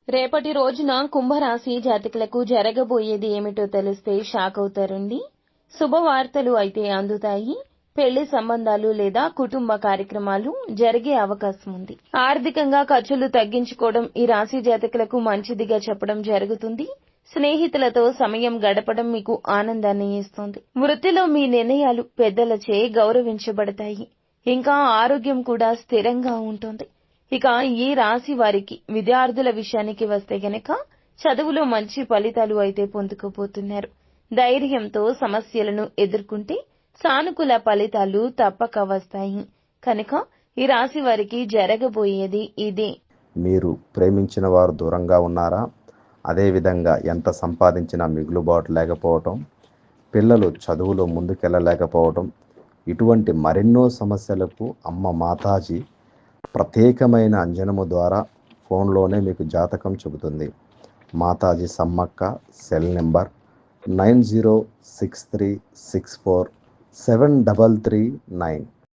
రేపటి రోజున కుంభరాశి జాతకులకు జరగబోయేది ఏమిటో తెలిస్తే షాక్ అవుతారండి. శుభవార్తలు అయితే అందుతాయి. పెళ్లి సంబంధాలు లేదా కుటుంబ కార్యక్రమాలు జరిగే అవకాశం ఉంది. ఆర్థికంగా ఖర్చులు తగ్గించుకోవడం ఈ రాశి జాతకులకు మంచిదిగా చెప్పడం జరుగుతుంది. స్నేహితులతో సమయం గడపడం మీకు ఆనందాన్ని ఇస్తుంది. వృత్తిలో మీ నిర్ణయాలు పెద్దలచే గౌరవించబడతాయి. ఇంకా ఆరోగ్యం కూడా స్థిరంగా ఉంటుంది. ఇక ఈ రాశి వారికి విద్యార్థుల విషయానికి వస్తే గనక చదువులో మంచి ఫలితాలు అయితే పొందుకోబోతున్నారు. ధైర్యంతో సమస్యలను ఎదుర్కొంటే సానుకూల ఫలితాలు తప్పక వస్తాయి. కనుక ఈ రాశి వారికి జరగబోయేది ఇదే. మీరు ప్రేమించిన వారు దూరంగా ఉన్నారా? అదేవిధంగా ఎంత సంపాదించినా మిగులుబాటు లేకపోవటం, పిల్లలు చదువులో ముందుకెళ్ళలేకపోవటం, ఇటువంటి మరెన్నో సమస్యలకు అమ్మ మాతాజీ ప్రత్యేకమైన అంజనము ద్వారా ఫోన్లోనే మీకు జాతకం చెబుతుంది. Mataji Sammakka cell number 9063647339.